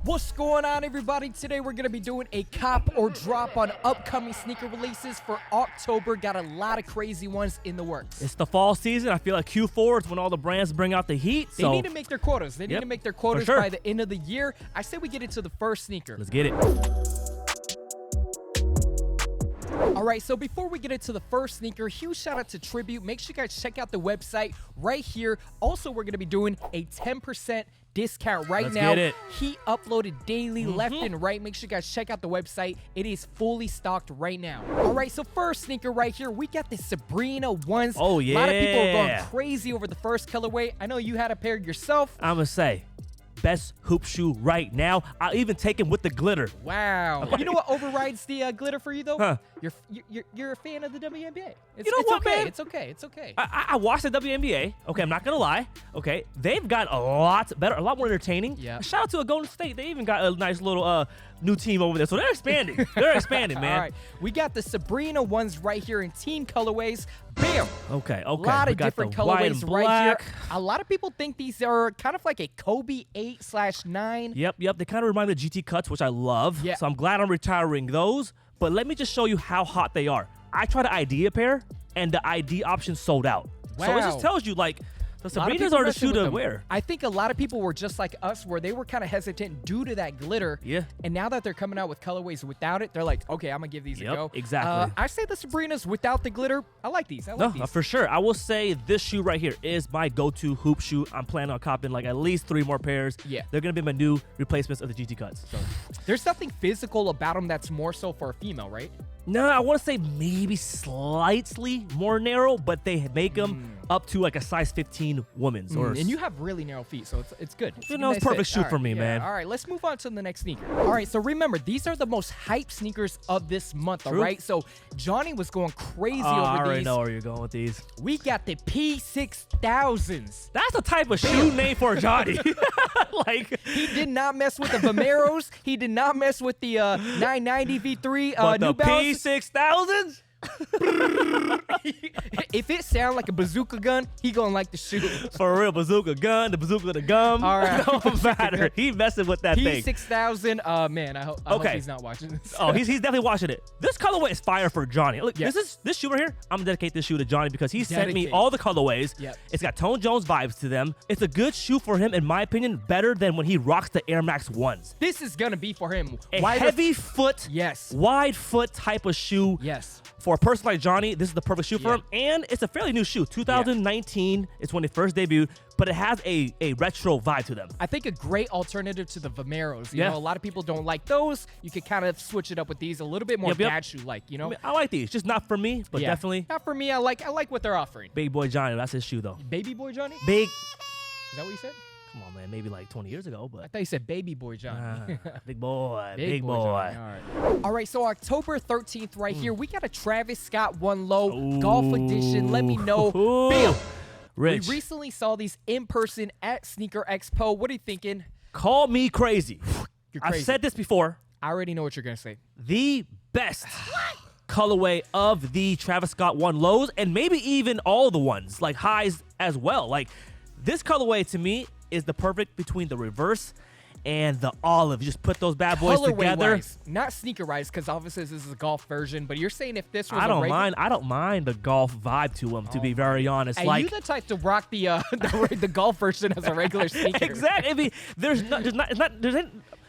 What's going on, everybody? Today we're going to be doing a cop or drop on upcoming sneaker releases for October. Got a lot of crazy ones in the works. It's the fall season. I feel like Q4 is when all the brands bring out the heat. They need to make their quotas. They need to make their quotas by the end of the year. I say we get into the first sneaker. Let's get it. All right, so before we get into the first sneaker, huge shout out to Tribute. Make sure you guys check out the website right here. Also, we're going to be doing a 10% discount right now. Get it. He uploaded daily left and right. Make sure you guys check out the website. It is fully stocked right now. All right, so first sneaker right here, we got the Sabrina ones. Oh, yeah. A lot of people are going crazy over the first colorway. I know you had a pair yourself. I'm going to say, best hoop shoe right now. I'll even take him with the glitter. Wow. You know what overrides the glitter for you, though? Huh. You're a fan of the WNBA. You know what, okay. man? It's okay. It's okay. I watched the WNBA. Okay, I'm not going to lie. Okay, they've got a lot better, a lot more entertaining. Yeah. Shout out to a Golden State. They even got a nice little new team over there. So they're expanding. They're expanding, man. All right. We got the Sabrina ones right here in team colorways. Bam. Okay. A lot of different colorways right here. A lot of people think these are kind of like a Kobe 8/9. Yep. They kind of remind me of GT Cuts, which I love. Yeah. So I'm glad I'm retiring those. But let me just show you how hot they are. I tried to ID a pair, and the ID option sold out. Wow. So it just tells you, like, the Sabrinas are the shoe to wear. I think a lot of people were just like us, where they were kind of hesitant due to that glitter. Yeah. And now that they're coming out with colorways without it, they're like, okay, I'm going to give these a go. Exactly. I say the Sabrinas without the glitter. I like these. I No, like these. for sure. I will say this shoe right here is my go-to hoop shoe. I'm planning on copping like at least 3 more pairs. Yeah. They're going to be my new replacements of the GT Cuts. So. There's nothing physical about them that's more so for a female, right? No, I want to say maybe slightly more narrow, but they make them up to like a size 15 women's. And you have really narrow feet, so it's good. It's You know, it's perfect shoe for me, man. All right, let's move on to the next sneaker. All right, so remember, these are the most hyped sneakers of this month, all right? So Johnny was going crazy over these. I already know where you're going with these. We got the P6000s. That's the type of shoe name for Johnny. Like, he did not mess with the Vomeros. He did not mess with the 990 V3 but New the Balance. P6000s? If it sound like a bazooka gun, he gonna like the shoe. For real, bazooka gun, the bazooka the gum. All right. Don't matter. He messing with that thing. P6000. Man, I hope he's not watching this. Oh, he's definitely watching it. This colorway is fire for Johnny. Look, this shoe right here, I'm gonna dedicate this shoe to Johnny because he sent me all the colorways. Yep. It's got Tone Jones vibes to them. It's a good shoe for him, in my opinion, better than when he rocks the Air Max 1s. This is gonna be for him. A heavy foot, wide foot type of shoe. Yes. For a person like Johnny, this is the perfect shoe for him. And it's a fairly new shoe. 2019 is when it first debuted, but it has a retro vibe to them. I think a great alternative to the Vomeros. You know, a lot of people don't like those. You could kind of switch it up with these, a little bit more dad shoe-like, you know? I mean, I like these. Just not for me, but definitely. Not for me. I like what they're offering. Big Boy Johnny, that's his shoe, though. Baby Boy Johnny? Big. Is that what you said? Come on, man. Maybe like 20 years ago, but I thought you said Baby Boy Johnny. Big boy. Big boy. All right, so October 13th right here, we got a Travis Scott One Low Golf Edition. Let me know. Bam! Rich. We recently saw these in person at Sneaker Expo. What are you thinking? Call me crazy. You're crazy. I've said this before. I already know what you're going to say. The best colorway of the Travis Scott One Lows, and maybe even all the ones, like highs as well. Like, this colorway to me is the perfect between the reverse and the olive. You just put those bad boys together. Wise, not sneaker-wise, because obviously this is a golf version, but you're saying if this was I don't mind the golf vibe to them, to be very honest. Hey, like, you the type to rock the the golf version as a regular sneaker. Exactly. I mean,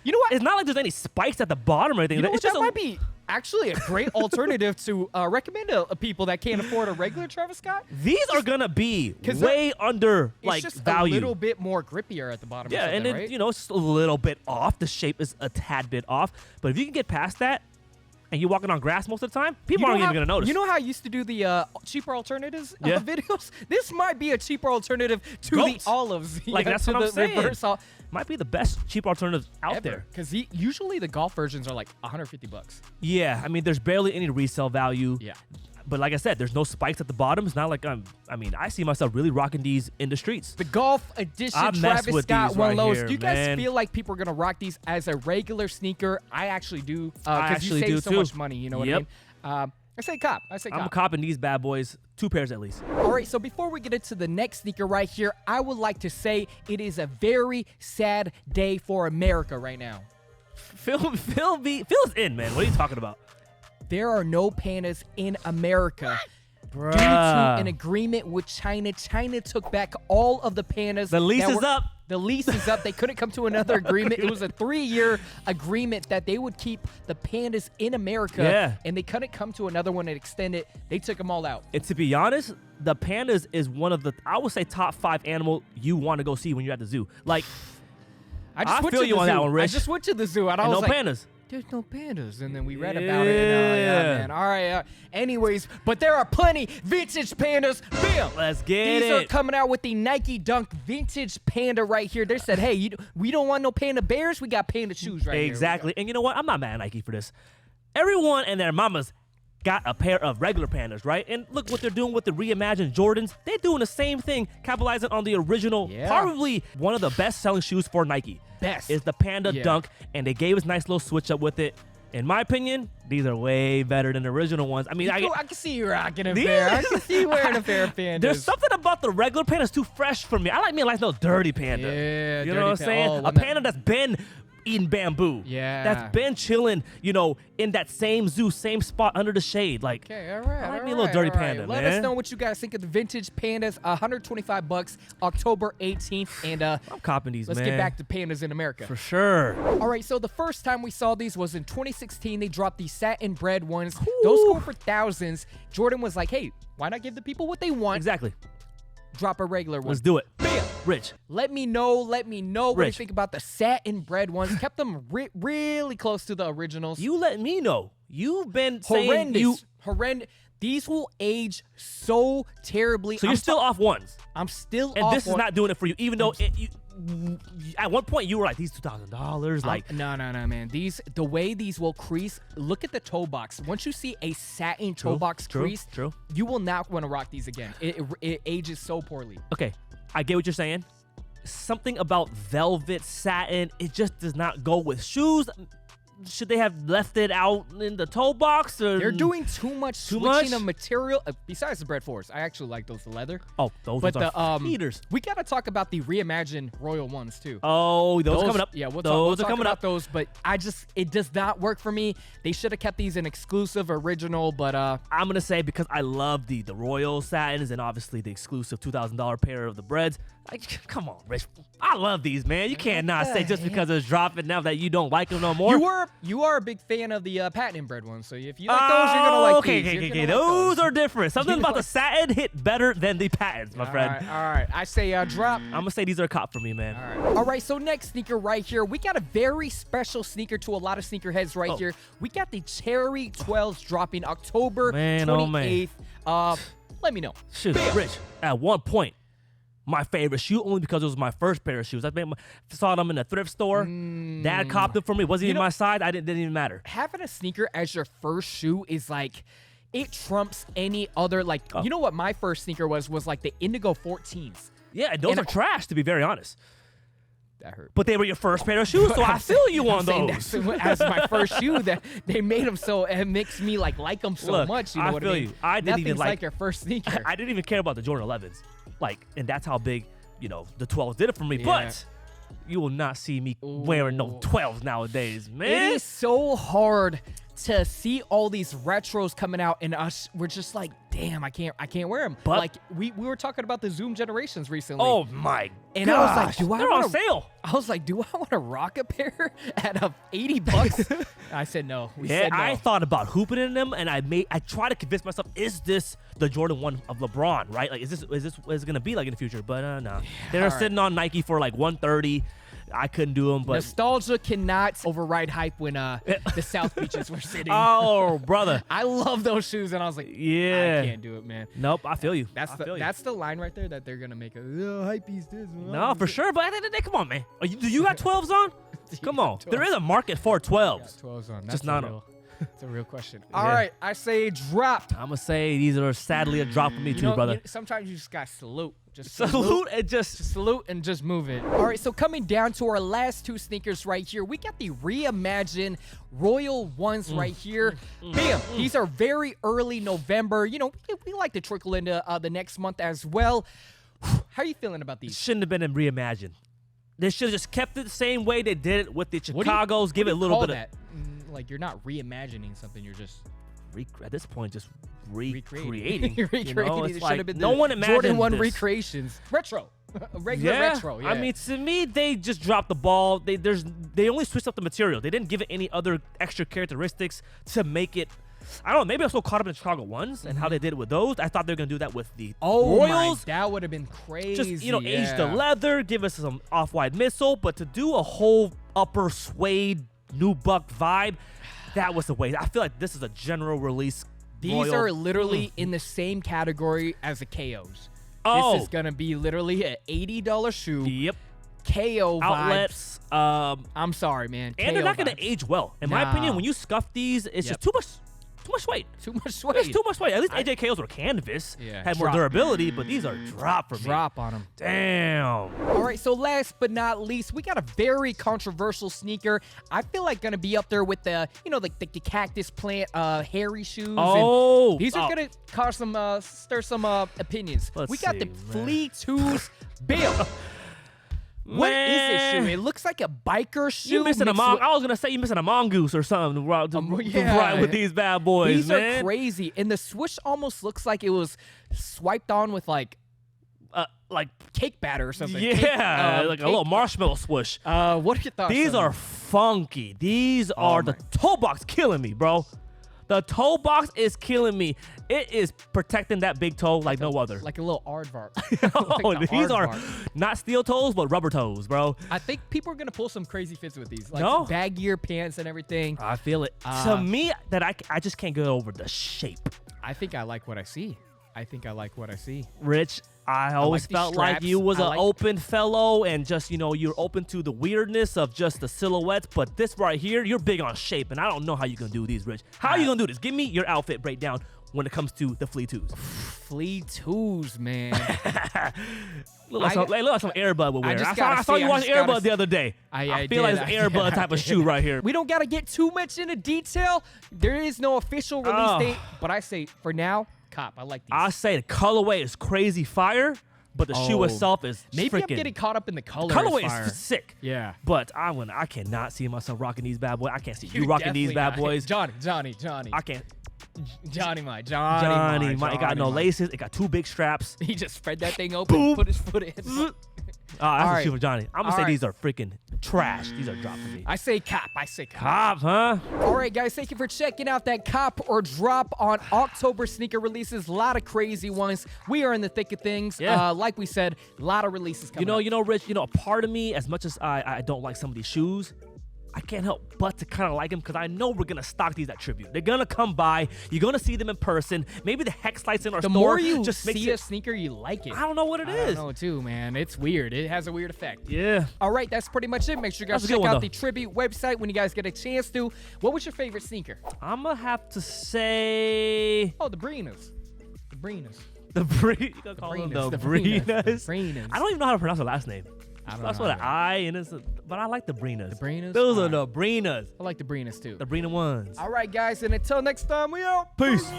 you know what? It's not like there's any spikes at the bottom or anything. You know it's what? That might be actually a great alternative to recommend to people that can't afford a regular Travis Scott. These are gonna be way under value. A little bit more grippier at the bottom. Yeah, and then right? you know, it's a little bit off. The shape is a tad bit off, but if you can get past that, and you're walking on grass most of the time, people aren't even gonna notice. You know how I used to do the cheaper alternatives videos? This might be a cheaper alternative to the olives. Like that's what I'm saying. Reverse might be the best cheap alternatives out there. Because usually the golf versions are like $150. Yeah, I mean, there's barely any resale value. Yeah. But like I said, there's no spikes at the bottom. It's not like I see myself really rocking these in the streets. The Golf Edition Travis Scott One Lows. Do you guys feel like people are going to rock these as a regular sneaker? I actually do. Because you save so much money, you know what I mean? I say cop. I say cop. I'm copping these bad boys. 2 pairs at least. All right, so before we get into the next sneaker right here, I would like to say it is a very sad day for America right now. Fill us in, man. What are you talking about? There are no pandas in America. Bruh. Due to an agreement with China, China took back all of the pandas. The lease is up. The lease is up. They couldn't come to another agreement. It was a 3-year agreement that they would keep the pandas in America. Yeah. And they couldn't come to another one and extend it. They took them all out. And to be honest, the pandas is one of the, I would say, top 5 animal you want to go see when you're at the zoo. Like, I feel you on that one, Rich. I just went to the zoo and I was no like, pandas. There's no pandas. And then we read about it. And, yeah, man. All right. Anyways, but there are plenty vintage pandas. Bam! Let's get These it. are coming out with the Nike Dunk vintage panda right here. They said, hey, we don't want no panda bears. We got panda shoes right here. Exactly. And you know what? I'm not mad at Nike for this. Everyone and their mamas got a pair of regular pandas, right? And look what they're doing with the reimagined Jordans. They're doing the same thing, capitalizing on the original, probably one of the best-selling shoes for Nike. Best. Is the Panda Dunk, and they gave us a nice little switch up with it. In my opinion, these are way better than the original ones. I mean, I can see you rocking a pair. I can see you wearing a pair of pandas. There's something about the regular pandas too fresh for me. I like me a nice little dirty panda. Yeah, you know what I'm saying? A panda that's been eating bamboo. Yeah. That's been chilling, you know, in that same zoo, same spot under the shade. Like, okay, all right. I like me a little dirty panda, Let us know what you guys think of the vintage pandas. $125, October 18th. And I'm copping these, let's man. get back to pandas in America. For sure. All right, so the first time we saw these was in 2016. They dropped the satin bread ones. Ooh. Those go for thousands. Jordan was like, hey, why not give the people what they want? Exactly. Drop a regular one. Let's do it. Bam. Rich. Let me know what you think about the satin bread ones. Kept them really close to the originals. You let me know. You've been horrendous. saying horrendous. These will age so terribly. So you're still off ones. I'm still off. And this is not doing it for you, even though at one point you were like, these $2,000. Like, no, man. The way these will crease. Look at the toe box. Once you see a satin toe box crease, you will not want to rock these again. It ages so poorly. Okay, I get what you're saying. Something about velvet, satin, it just does not go with shoes. Should they have left it out in the toe box? Or they're doing too much switching of material. Besides the bread fours, I actually like those leather. Oh, those are heaters. We gotta talk about the reimagined Royal ones too. Oh, those are coming up. Yeah, we'll those talk are coming about up. those. But it does not work for me. They should have kept these an exclusive original. But I'm gonna say because I love the Royal satins and obviously the exclusive $2,000 pair of the breads. Like, come on, Rich. I love these, man. You can't not say just because it's dropping now that you don't like them no more. You are a big fan of the patent bread ones, so if you like those, you're gonna like these. Okay. Those are different. Something about the satin hit better than the patents, my friend. All right. I say drop. I'm gonna say these are a cop for me, man. All right. So next sneaker right here, we got a very special sneaker to a lot of sneakerheads right here. We got the Cherry 12s dropping October 28th. Let me know. Shoot, Rich. At one point, my favorite shoe, only because it was my first pair of shoes. I saw them in a thrift store. Dad copped them for me. Wasn't even my size. Didn't even matter. Having a sneaker as your first shoe is like, it trumps any other. Like, you know what my first sneaker was like the Indigo 14s. Yeah, those are trash, to be very honest. That hurt. But they were your first pair of shoes, so I feel you on those. As my first shoe, that they made them so it makes me like them so much. You know what I mean? I didn't even like your first sneaker. I didn't even care about the Jordan 11s, and that's how big the 12s did it for me. Yeah. But you will not see me wearing no 12s nowadays, man. It is so hard to see all these retros coming out, and we're just like, damn, I can't wear them. But like we were talking about the Zoom generations recently. Oh my god! And I was like, they're on sale. I was like, do I want to rock a pair at $80? I said no. We said no. I thought about hooping in them, and I tried to convince myself, is this the Jordan 1 of LeBron? Right? Like, is this what it's gonna be like in the future? But no, they're sitting on Nike for like $130. I couldn't do them, but nostalgia cannot override hype when the South Beaches were sitting. Oh, brother, I love those shoes, and I was like, yeah, I can't do it, man. Nope, I feel you. That's the line right there that they're gonna make. Hypebeast this. No, for sure. But come on, man. Do you got 12s on? Come on, there is a market for 12s. 12s on. That's just not. It's a real question. All right, I say drop. I'm gonna say these are sadly a drop for me too, brother. Sometimes you just gotta salute. Just Salute and just salute and just move it. All right, so coming down to our last two sneakers right here, we got the Reimagine Royal Ones right here. Bam! These are very early November. You know, we like to trickle into the next month as well. How are you feeling about these? shouldn't have been in Reimagine. They should have just kept it the same way they did it with the Chicagos. Give it a little bit of. Like, you're not reimagining something, you're just At this point, just recreating. recreating. You know, it's It like, should have been no the one imagined Jordan 1 this. recreations. Retro. A regular retro. Yeah. I mean, to me, they just dropped the ball. They only switched up the material. They didn't give it any other extra characteristics to make it. I don't know. Maybe I'm so caught up in Chicago ones and how they did it with those. I thought they were gonna do that with the Royals. That would have been crazy. Just age the leather, give us some off-white missile, but to do a whole upper suede new buck vibe, that was the way. I feel like this is a general release. These are literally in the same category as the KOs. Oh. This is gonna be literally an $80 shoe. Yep. KO Outlets. vibes. I'm sorry, man. And KO they're not gonna vibes. age well. In my opinion, when you scuff these, it's just too much weight. Too much suede. It's too much weight. At least AJKOs were canvas, had more drop. durability, but these are drop for me. Drop on them. Damn. All right, so last but not least, we got a very controversial sneaker. I feel like gonna be up there with the, like the cactus plant, hairy shoes. Oh, and these are gonna cause some, stir some opinions. Let's we got the see, man. Flea 2s. Bill. What is this shoe? It looks like a biker shoe. You missing I was gonna say you missing a mongoose or something to ride with these bad boys. These man. are crazy, and the swoosh almost looks like it was swiped on with like cake batter or something. Yeah, like a little marshmallow swoosh. What are your thoughts? These are funky. These are the toe box killing me, bro. The toe box is killing me. It is protecting that big toe like no other. like a little aardvark. These are not steel toes, but rubber toes, bro. I think people are gonna pull some crazy fits with these, like No. baggier pants and everything. I feel it. To me, that I just can't get over the shape. I think I like what I see. Rich, I always like these felt like straps. you was I an like- open fellow and just, you're open to the weirdness of just the silhouettes. But this right here, you're big on shape, and I don't know how you're going to do these, Rich. How are you going to do this? Give me your outfit breakdown when it comes to the Flea 2s. Flea 2s, man. Look like some Airbud would wear. I saw you watch I just Airbud the other day. I feel like it's an Airbud type of shoe right here. We don't gotta get too much into detail. There is no official release date, but I say for now, cop. I like these. I say the colorway is crazy fire, but the shoe itself is maybe freaking. I'm getting caught up in the color. Colorway fire. is sick. Yeah. But I cannot see myself rocking these bad boys. I can't see you rocking these bad boys. Johnny. I can't. Johnny It got no laces. It got two big straps. He just spread that thing open, Boom. put his foot in. That's All a shoe for Johnny. I'm gonna say All these are freaking trash. These are drop for me. I say cop. Cop, huh? All right, guys, thank you for checking out that cop or drop on October sneaker releases. A lot of crazy ones. We are in the thick of things. Yeah. Like we said, a lot of releases coming up. Rich, a part of me, as much as I don't like some of these shoes, I can't help but to kind of like them because I know we're going to stock these at Tribute. They're going to come by. You're going to see them in person. Maybe the hex lights in our The store more you just makes see it, a sneaker, you like it. I don't know what it I is. don't know too, man. It's weird. It has a weird effect. Yeah. All right, that's pretty much it. Make sure you guys That's a good check one, out though. the Tribute website when you guys get a chance to. What was your favorite sneaker? I'm going to have to say Oh, the Brinas. The Brinas. the You can call them the Brinas. Brinas. I don't even know how to pronounce her last name. I don't That's know. what an I and it's, but I like the Brinas. The Brinas? Those are Alright. the Brinas. I like the Brinas too. The Brina ones. All right, guys, and until next time, we out. Peace.